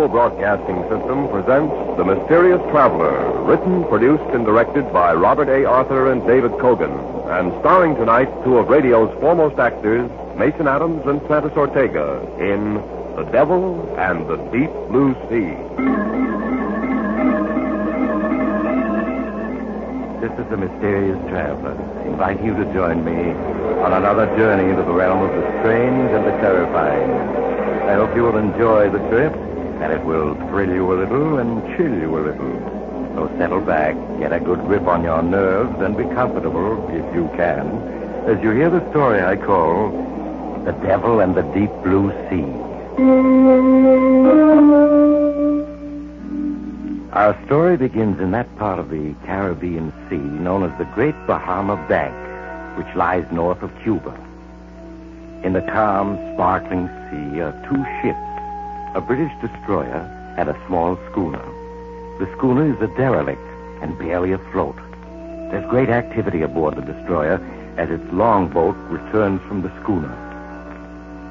Mutual Broadcasting System presents The Mysterious Traveler, written, produced, and directed by Robert A. Arthur and David Kogan, and starring tonight two of radio's foremost actors, Mason Adams and Santos Ortega, in The Devil and the Deep Blue Sea. This is The Mysterious Traveler, inviting you to join me on another journey into the realm of the strange and the terrifying. I hope you will enjoy the trip, and it will thrill you a little and chill you a little. So settle back, get a good grip on your nerves, and be comfortable, if you can, as you hear the story I call The Devil and the Deep Blue Sea. Our story begins in that part of the Caribbean Sea known as the Great Bahama Bank, which lies north of Cuba. In the calm, sparkling sea are two ships, a British destroyer and a small schooner. The schooner is a derelict and barely afloat. There's great activity aboard the destroyer as its longboat returns from the schooner.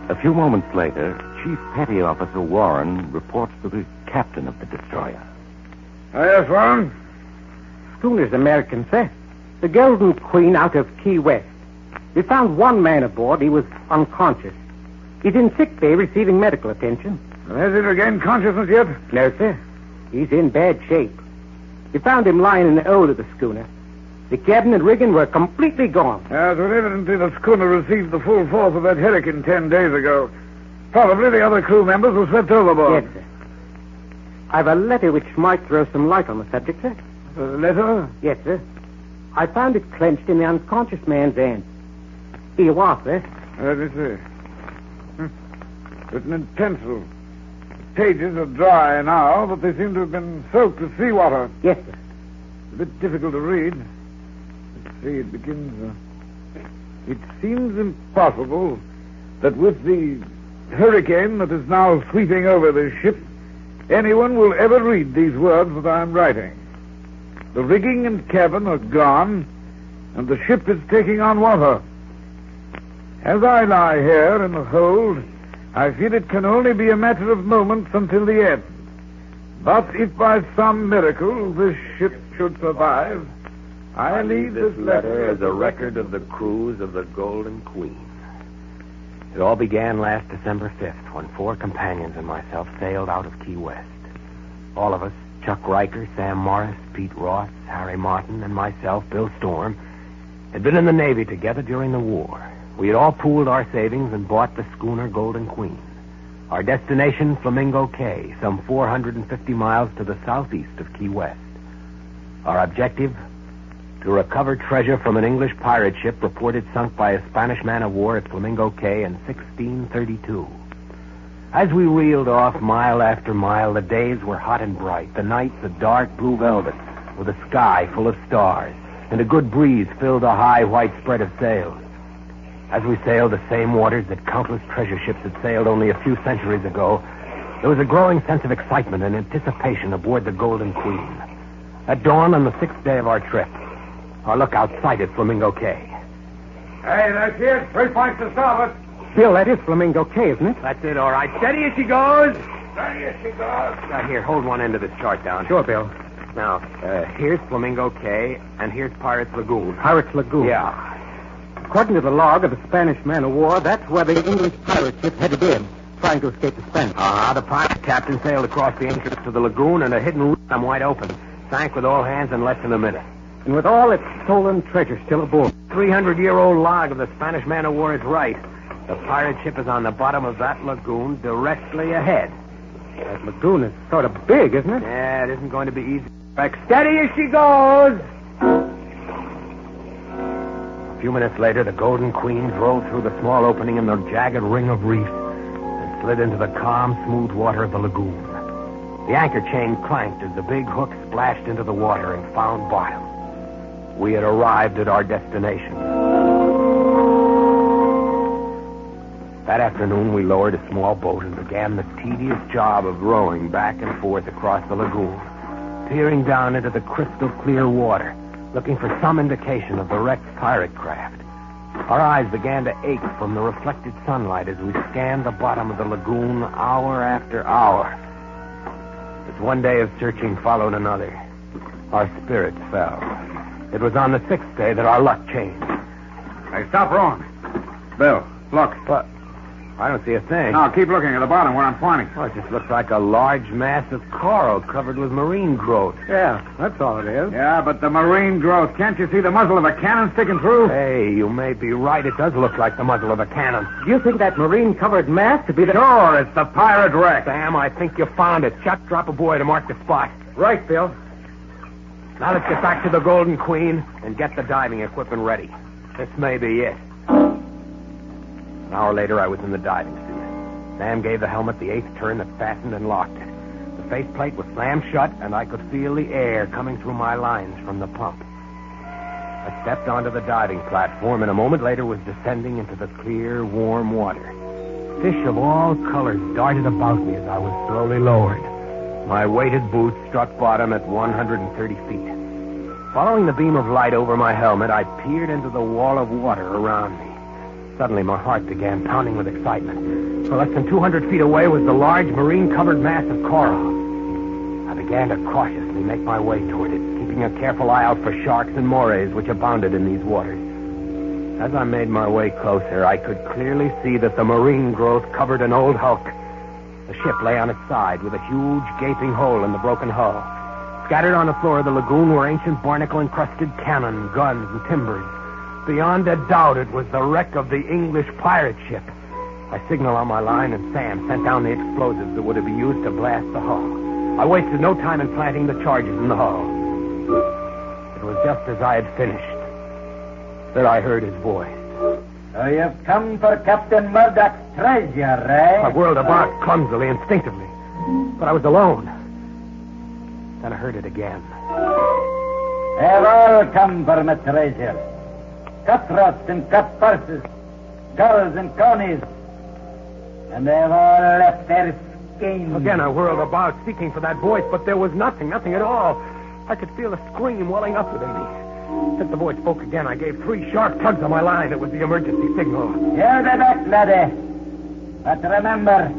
A few moments later, Chief Petty Officer Warren reports to the captain of the destroyer. Yes, Warren? Schooner's American, sir. The Golden Queen out of Key West. We found one man aboard. He was unconscious. He's in sick bay receiving medical attention. Has he regained consciousness yet? No, sir. He's in bad shape. We found him lying in the hold of the schooner. The cabin and rigging were completely gone. Yes, well, evidently the schooner received the full force of that hurricane 10 days ago. Probably the other crew members were swept overboard. Yes, sir. I've a letter which might throw some light on the subject, sir. A letter? Yes, sir. I found it clenched in the unconscious man's hand. Here you are, sir. Let me see. Written in pencil. The pages are dry now, but they seem to have been soaked with seawater. Yes, sir. A bit difficult to read. Let's see, it begins... It seems impossible that with the hurricane that is now sweeping over this ship, anyone will ever read these words that I am writing. The rigging and cabin are gone, and the ship is taking on water. As I lie here in the hold, I feel it can only be a matter of moments until the end. But if by some miracle this ship should survive, I leave this letter as a record of the cruise of the Golden Queen. It all began last December 5th when 4 companions and myself sailed out of Key West. All of us, Chuck Riker, Sam Morris, Pete Ross, Harry Martin, and myself, Bill Storm, had been in the Navy together during the war. We had all pooled our savings and bought the schooner Golden Queen. Our destination, Flamingo Cay, some 450 miles to the southeast of Key West. Our objective, to recover treasure from an English pirate ship reported sunk by a Spanish man-of-war at Flamingo Cay in 1632. As we reeled off mile after mile, the days were hot and bright, the nights a dark blue velvet, with a sky full of stars, and a good breeze filled the high white spread of sails. As we sailed the same waters that countless treasure ships had sailed only a few centuries ago, there was a growing sense of excitement and anticipation aboard the Golden Queen. At dawn on the 6th day of our trip, our lookout sighted Flamingo Cay. Hey, that's it. 3 points to starboard. Bill, that is Flamingo Cay, isn't it? That's it, all right. Steady as she goes. Steady as she goes. Here, hold one end of this chart down. Sure, Bill. Now, here's Flamingo Cay, and here's Pirates Lagoon. Pirates Lagoon. Yeah. According to the log of the Spanish man-of-war, that's where the English pirate ship headed in, trying to escape the Spanish. The pirate captain sailed across the entrance to the lagoon, and a hidden route wide open. Sank with all hands in less than a minute. And with all its stolen treasure still aboard. 300-year-old log of the Spanish man-of-war is right. The pirate ship is on the bottom of that lagoon directly ahead. That lagoon is sort of big, isn't it? Yeah, it isn't going to be easy. Back steady as she goes. A few minutes later, the Golden Queen rolled through the small opening in the jagged ring of reef and slid into the calm, smooth water of the lagoon. The anchor chain clanked as the big hook splashed into the water and found bottom. We had arrived at our destination. That afternoon, we lowered a small boat and began the tedious job of rowing back and forth across the lagoon, peering down into the crystal clear water, looking for some indication of the wrecked pirate craft. Our eyes began to ache from the reflected sunlight as we scanned the bottom of the lagoon hour after hour. one day of searching followed another. Our spirits fell. It was on the 6th day that our luck changed. Hey, stop rowing. Bill, look. But I don't see a thing. Now, keep looking at the bottom where I'm pointing. Well, it just looks like a large mass of coral covered with marine growth. Yeah, that's all it is. Yeah, but the marine growth. Can't you see the muzzle of a cannon sticking through? Hey, you may be right. It does look like the muzzle of a cannon. Do you think that marine-covered mass to be the... Sure, it's the pirate wreck. Sam, I think you found it. Chuck, drop a boy to mark the spot. Right, Bill. Now let's get back to the Golden Queen and get the diving equipment ready. This may be it. An hour later, I was in the diving suit. Sam gave the helmet the 8th turn that fastened and locked it. The faceplate was slammed shut, and I could feel the air coming through my lines from the pump. I stepped onto the diving platform, and a moment later was descending into the clear, warm water. Fish of all colors darted about me as I was slowly lowered. My weighted boots struck bottom at 130 feet. Following the beam of light over my helmet, I peered into the wall of water around me. Suddenly, my heart began pounding with excitement. For less than 200 feet away was the large marine-covered mass of coral. I began to cautiously make my way toward it, keeping a careful eye out for sharks and morays which abounded in these waters. As I made my way closer, I could clearly see that the marine growth covered an old hulk. The ship lay on its side with a huge gaping hole in the broken hull. Scattered on the floor of the lagoon were ancient barnacle-encrusted cannon, guns, and timbers. Beyond a doubt, it was the wreck of the English pirate ship. I signaled on my line, and Sam sent down the explosives that were to be used to blast the hull. I wasted no time in planting the charges in the hull. It was just as I had finished that I heard his voice. So you've come for Captain Murdoch's treasure, eh? I whirled about clumsily, instinctively. But I was alone. Then I heard it again. They've all come for my treasure. Cutthroats and cut purses, gulls and conies. And they've all left their skins. Again, I whirled about, seeking for that voice, but there was nothing at all. I could feel a scream welling up within me. As the voice spoke again, I gave 3 sharp tugs on my line. It was the emergency signal. You're the best, laddie. But remember,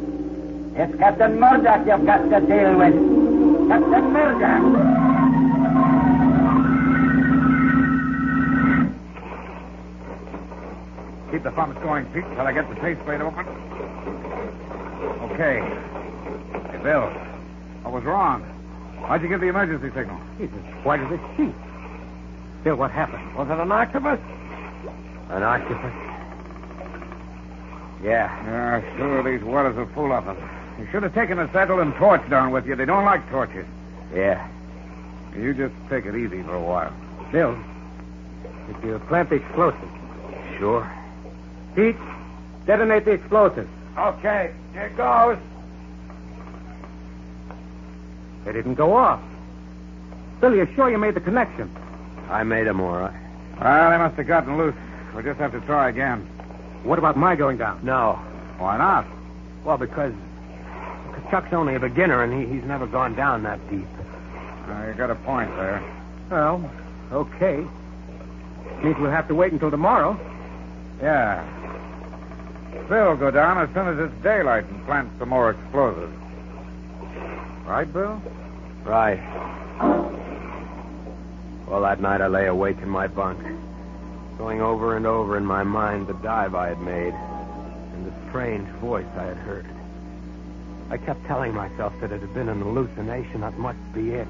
it's Captain Murdoch you've got to deal with. Captain Murdoch. Keep the pumps going, Pete, till I get the faceplate open. Okay. Hey, Bill, what was wrong? Why'd you give the emergency signal? He's as white as a sheet. Bill, what happened? Was it an octopus? An octopus? Yeah. Yeah, sure, these waters are full of them. You should have taken a saddle and torch down with you. They don't like torches. Yeah. You just take it easy for a while. Bill, did you plant the explosives? Sure. Pete, detonate the explosives. Okay, here goes. They didn't go off. Bill, you're sure you made the connection? I made them all right. Well, they must have gotten loose. We'll just have to try again. What about my going down? No. Why not? Well, because Chuck's only a beginner, and he's never gone down that deep. You got a point there. Well, okay. Means we'll have to wait until tomorrow. Yeah. Bill will go down as soon as it's daylight and plant some more explosives. Right, Bill? Right. Well, that night I lay awake in my bunk, going over and over in my mind the dive I had made and the strange voice I had heard. I kept telling myself that it had been an hallucination. That must be it.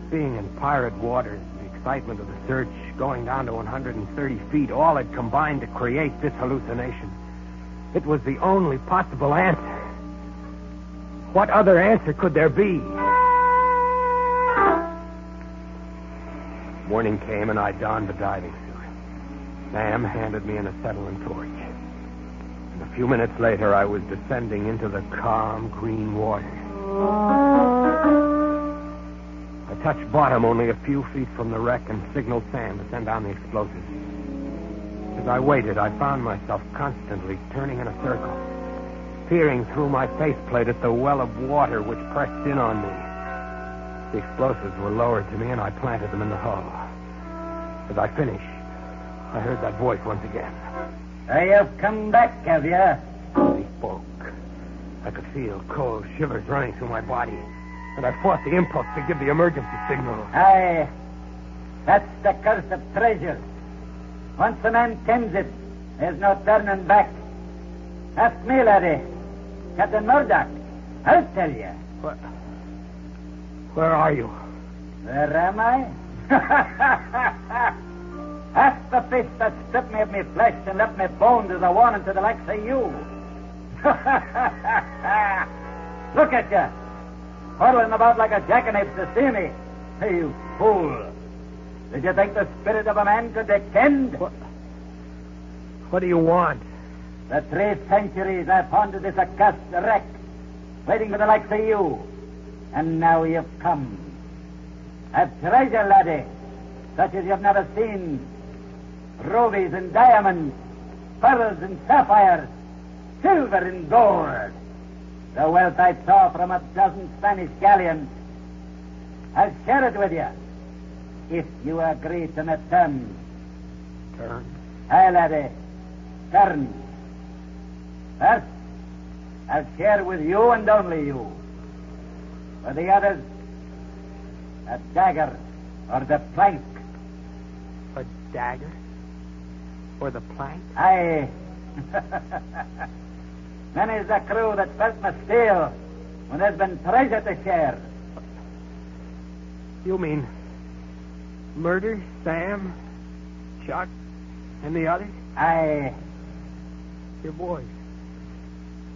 Being in pirate waters, the excitement of the search, going down to 130 feet, all had combined to create this hallucination. It was the only possible answer. What other answer could there be? Morning came, and I donned the diving suit. Sam handed me an acetylene torch. And a few minutes later, I was descending into the calm, green water. I touched bottom only a few feet from the wreck and signaled Sam to send down the explosives. As I waited, I found myself constantly turning in a circle, peering through my faceplate at the well of water which pressed in on me. The explosives were lowered to me, and I planted them in the hull. As I finished, I heard that voice once again. So you've come back, have you? He spoke. I could feel cold shivers running through my body. and I fought the impulse to give the emergency signal. Aye. That's the curse of treasure. Once a man tends it, there's no turning back. Ask me, laddie. Captain Murdoch. I'll tell you. Where are you? Where am I? Ask the fish that stripped me of me flesh and left me bones as a warning to the likes of you. Look at you. Huddling about like a jackanapes to see me. Hey, you fool. Did you think the spirit of a man could descend? What do you want? For 3 centuries I've pondered this accursed wreck, waiting for the likes of you. And now you've come. I've treasure, laddie, such as you've never seen. Rubies and diamonds, pearls and sapphires, silver and gold. The wealth I saw from a dozen Spanish galleons. I'll share it with you, if you agree to my terms. Terms? Aye, laddie, terms. First, I'll share with you and only you. For the others, a dagger or the plank. A dagger? Or the plank? Aye. Many's the crew that felt my steel when there's been treasure to share. You mean murder Sam, Chuck, and the others? Aye. Your boys.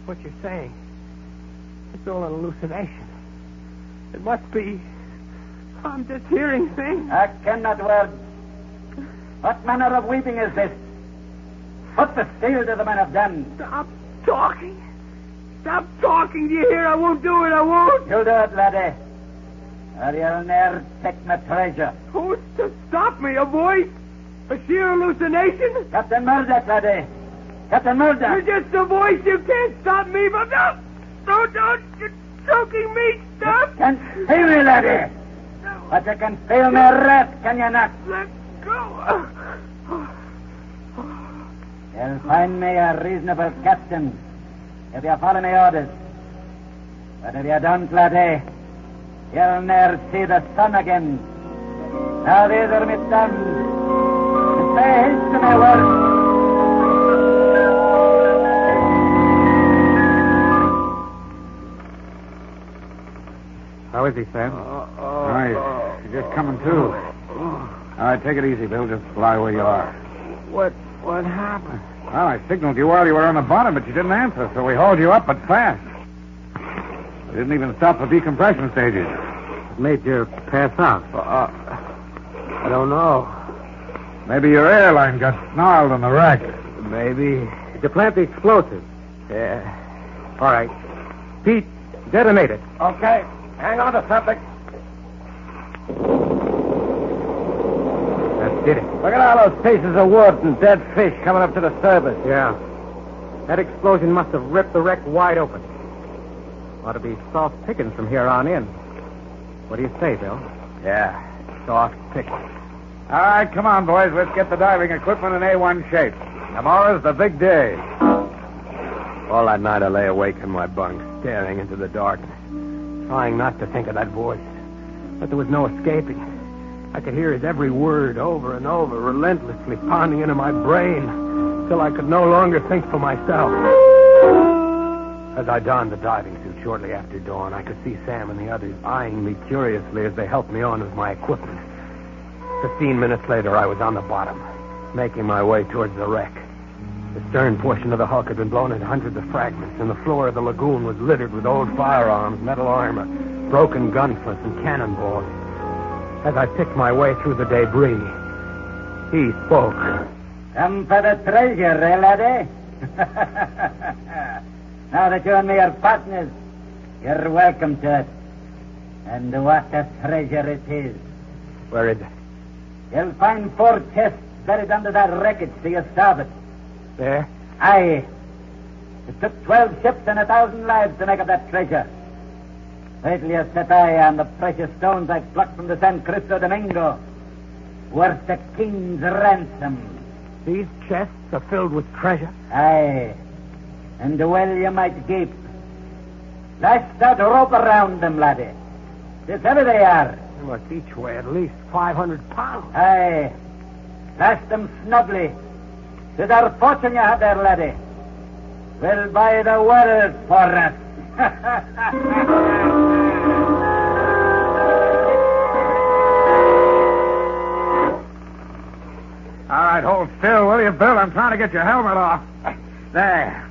What you're saying, it's all an hallucination. It must be. I'm just hearing things. I cannot word. What manner of weeping is this? What the steel do the men have done? Stop talking. Stop talking. Do you hear? I won't do it. I won't. You do it, laddie. Or you'll ne'er take my treasure. Who's to stop me? A voice? A sheer hallucination? Captain Murdoch, laddie. Captain Murdoch. You're just a voice. You can't stop me. But no. Don't. You're choking me. Stop. You can feel me, laddie. But you can feel me wrath, can you not? Let go. You'll find me a reasonable captain if you follow my orders. But if you don't, laddie, you'll ne'er see the sun again. Now these are my terms. Say haste to my work. How is he, Sam? Right. You're just coming to. All right, take it easy, Bill. Just lie where you are. What happened? Well, I signaled you while you were on the bottom, but you didn't answer, so we hauled you up, but fast. We didn't even stop for decompression stages. It made you pass out. I don't know. Maybe your airline got snarled in the wreck. Maybe. Did you plant the explosives? Yeah. All right. Pete, detonate it. Okay. Hang on to something. That did it. Look at all those pieces of wood and dead fish coming up to the surface. Yeah. That explosion must have ripped the wreck wide open. Ought to be soft pickings from here on in. What do you say, Bill? Yeah. Soft pick. All right, come on, boys. Let's get the diving equipment in A1 shape. Tomorrow's the big day. All that night I lay awake in my bunk, staring into the darkness, trying not to think of that voice. But there was no escaping. I could hear his every word over and over, relentlessly pounding into my brain, till I could no longer think for myself. As I donned the diving suit shortly after dawn, I could see Sam and the others eyeing me curiously as they helped me on with my equipment. 15 minutes later, I was on the bottom, making my way towards the wreck. The stern portion of the hulk had been blown into hundreds of fragments, and the floor of the lagoon was littered with old firearms, metal armor, broken gunflints, and cannonballs. As I picked my way through the debris, he spoke. Come for the treasure, eh, laddie? Now that you and me are partners, you're welcome to it. And what a treasure it is. Where is it? You'll find 4 chests buried under that wreckage to your starboard. There? Aye. It took 12 ships and 1,000 lives to make up that treasure. Wait till you set eye on the precious stones I plucked from the San Cristo Domingo, worth a king's ransom. These chests are filled with treasure? Aye. And well you might gape. Lash that rope around them, laddie. It's heavy they are. They must each weigh at least 500 pounds. Aye. Cast them snugly. To their fortune you have there, laddie. We'll buy the world for us. All right, hold still, will you, Bill? I'm trying to get your helmet off. There.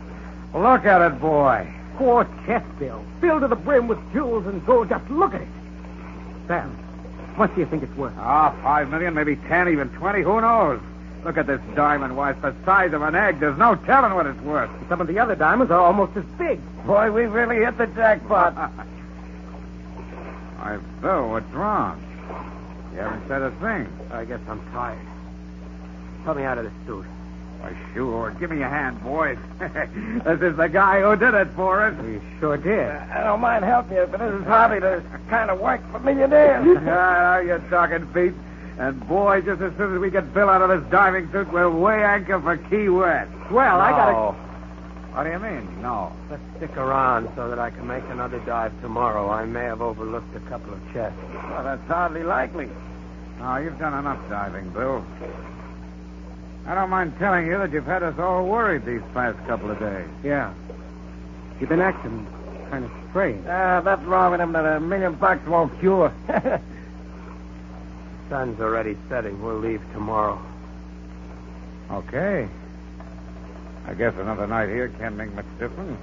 Look at it, boy. Poor chest, Bill. Filled to the brim with jewels and gold. Just look at it. Sam, what do you think it's worth? 5 million, maybe 10, even 20. Who knows? Look at this diamond. Why, it's the size of an egg. There's no telling what it's worth. Some of the other diamonds are almost as big. Boy, we really hit the jackpot. Why, Bill, what's wrong? You haven't said a thing. I guess I'm tired. Put me out of this suit. Why, sure. Give me your hand, boys. This is the guy who did it for us. You sure did. I don't mind helping you, but this is hardly the kind of work for millionaires. Now you're talking, Pete. And, boy, just as soon as we get Bill out of this diving suit, we'll weigh anchor for Key West. Well, I gotta... What do you mean, no? Let's stick around so that I can make another dive tomorrow. I may have overlooked a couple of chests. Well, that's hardly likely. No, you've done enough diving, Bill. I don't mind telling you that you've had us all worried these past couple of days. Yeah. You've been acting kind of strange. That's wrong with him that $1 million won't cure. Sun's already setting. We'll leave tomorrow. Okay. I guess another night here can't make much difference.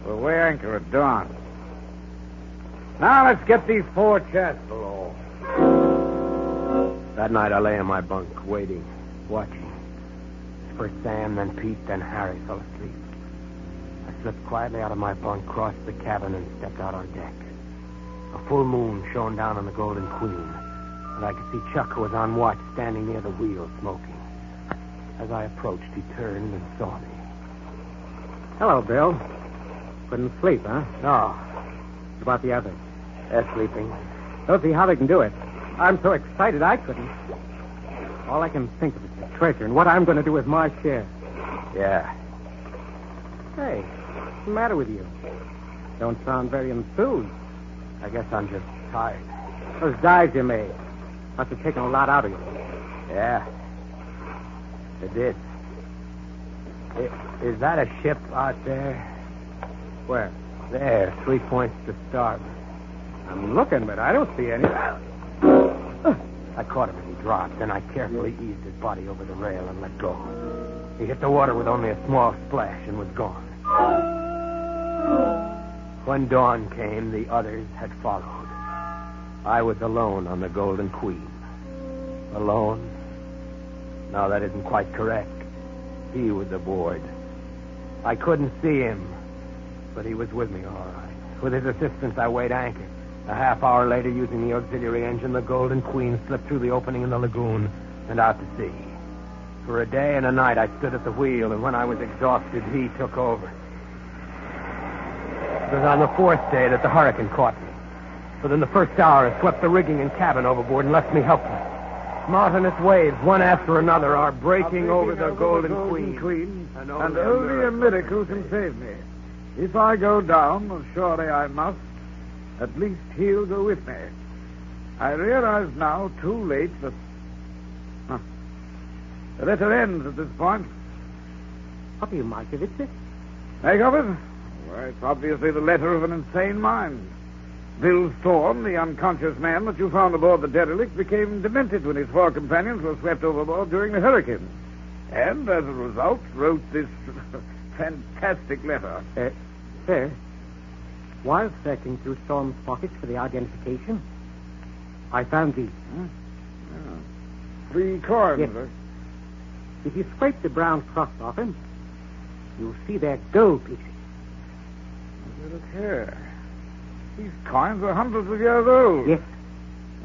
We'll weigh anchor at dawn. Now let's get these 4 chests below. That night I lay in my bunk, waiting, watching. First Sam, then Pete, then Harry fell asleep. I slipped quietly out of my bunk, crossed the cabin, and stepped out on deck. A full moon shone down on the Golden Queen, and I could see Chuck, who was on watch, standing near the wheel, smoking. As I approached, he turned and saw me. Hello, Bill. Couldn't sleep, huh? No, What about the others? they're sleeping. Don't see how they can do it. I'm so excited I couldn't. All I can think of is the treasure and what I'm going to do with my share. Yeah. Hey, what's the matter with you? Don't sound very enthused. I guess I'm just tired. Those dives you made must have taken a lot out of you. Yeah. It did. Is that a ship out there? Where? There, 3 points to starboard. I'm looking, but I don't see any. I caught him as he dropped, then I carefully eased his body over the rail and let go. He hit the water with only a small splash and was gone. When dawn came, the others had followed. I was alone on the Golden Queen. Alone? No, that isn't quite correct. He was aboard. I couldn't see him, but he was with me all right. With his assistance, I weighed anchor. A half hour later, using the auxiliary engine, the Golden Queen slipped through the opening in the lagoon and out to sea. For a day and a night, I stood at the wheel, and when I was exhausted, he took over. It was on the 4th day that the hurricane caught me. Within the first hour, it swept the rigging and cabin overboard and left me helpless. Mountainous waves, one after another, are breaking over the Golden Queen. And only a miracle can save me. If I go down, as surely I must, at least he'll go with me. I realize now, too late, that... The letter ends at this point. What do you make of it, sir? Make of it? Well, it's obviously the letter of an insane mind. Bill Thorne, the unconscious man that you found aboard the derelict, became demented when his 4 companions were swept overboard during the hurricane. And, as a result, wrote this fantastic letter. Sir, while searching through Storm's pockets for the identification, I found these. 3 coins. Yes. If you scrape the brown crust off them, you'll see they're gold pieces. Look here. These coins are hundreds of years old. Yes.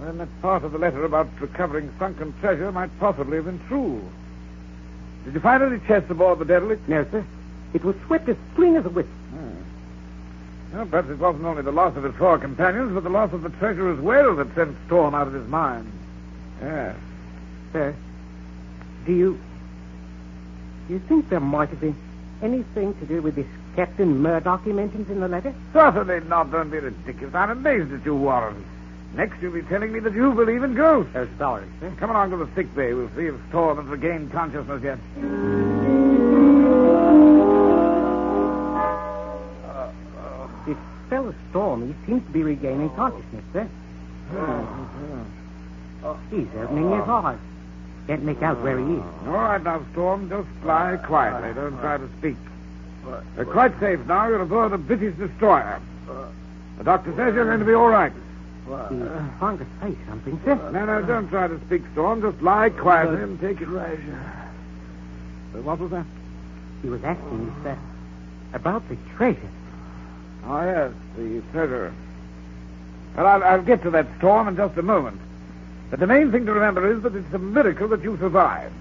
And that part of the letter about recovering sunken treasure might possibly have been true. Did you find any chests aboard the derelict? No, sir. It was swept as clean as a whistle. Well, perhaps it wasn't only the loss of his 4 companions, but the loss of the treasure as well that sent Storm out of his mind. Yes. Sir, do you think there might have been Anything to do with this Captain Murdoch he mentions in the letter? Certainly not. Don't be ridiculous. I'm amazed at you, Warren. Next, you'll be telling me that you believe in ghosts. Oh, sorry, sir. Come along to the sick bay. We'll see if Storm has regained consciousness yet. This fellow Storm, he seems to be regaining consciousness, sir. He's opening his eyes. Can't make out where he is. All right, now, Storm, just lie quietly. Don't try to speak. You're quite safe now. You're aboard a British destroyer. The doctor says you're going to be all right. He's trying to say something, sir. No, don't try to speak, Storm. Just lie quietly and take it. What was that? He was asking me, sir, about the treasure. Oh, yes, the treasure. Well, I'll get to that, Storm, in just a moment. But the main thing to remember is that it's a miracle that you survived.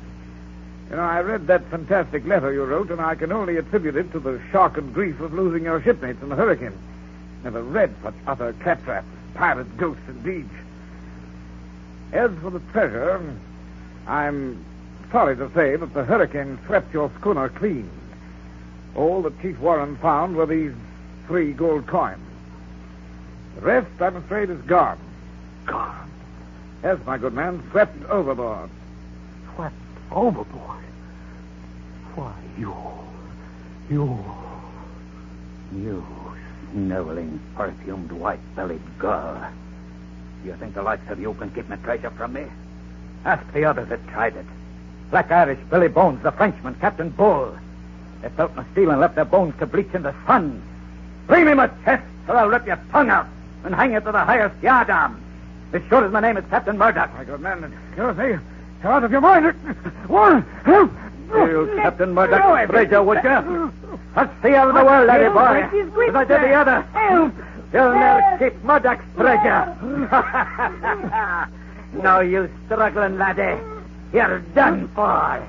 You know, I read that fantastic letter you wrote, and I can only attribute it to the shock and grief of losing your shipmates in the hurricane. Never read such utter claptrap. Pirate ghosts, indeed. As for the treasure, I'm sorry to say that the hurricane swept your schooner clean. All that Chief Warren found were these 3 gold coins. The rest, I'm afraid, is gone. Gone? Yes, my good man, swept overboard. Swept overboard? Why, you sniveling, perfumed, white-bellied girl. Do you think the likes of you can keep my treasure from me? Ask the others that tried it. Black Irish, Billy Bones, the Frenchman, Captain Bull. They felt my steel and left their bones to bleach in the sun. Bring me my chest, or I'll rip your tongue out and hang it to the highest yardarm. As sure as my name is Captain Murdoch. My good man, excuse me. You're out of your mind. Warren, help! You, Captain Murdoch's treasure, would you? Let's see out of the world, laddie boy. As I did the other. Help! You'll never keep Murdoch's treasure. No, you struggling laddie. You're done for.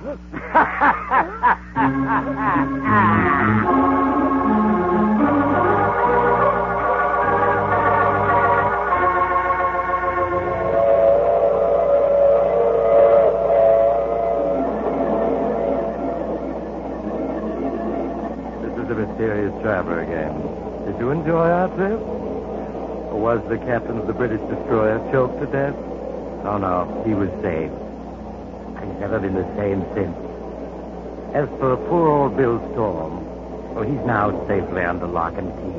The Mysterious Traveler again. Did you enjoy our trip? Or was the captain of the British destroyer choked to death? Oh, no, he was saved. He's never been the same since. As for poor old Bill Storm, well, he's now safely under lock and key.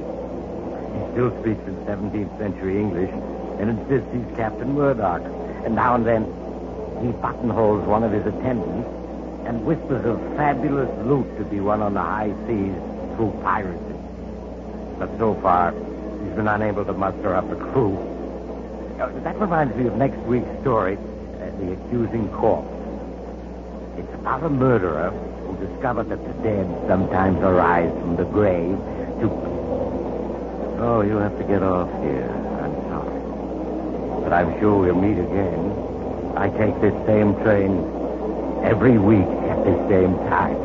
He still speaks in 17th century English and insists he's Captain Murdoch. And now and then, he buttonholes one of his attendants and whispers of fabulous loot to be won on the high seas through piracy. But so far, he's been unable to muster up a crew. That reminds me of next week's story, The Accusing Corpse. It's about a murderer who discovered that the dead sometimes arise from the grave to... Oh, you have to get off here. I'm sorry. But I'm sure we'll meet again. I take this same train every week at the same time.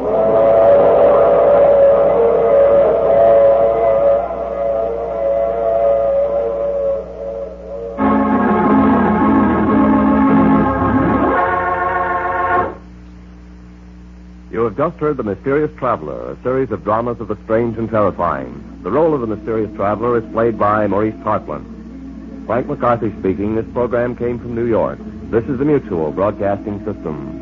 You have just heard The Mysterious Traveler, a series of dramas of the strange and terrifying. The role of the Mysterious Traveler is played by Maurice Tarplin. Frank McCarthy speaking. This program came from New York. This is the Mutual Broadcasting System.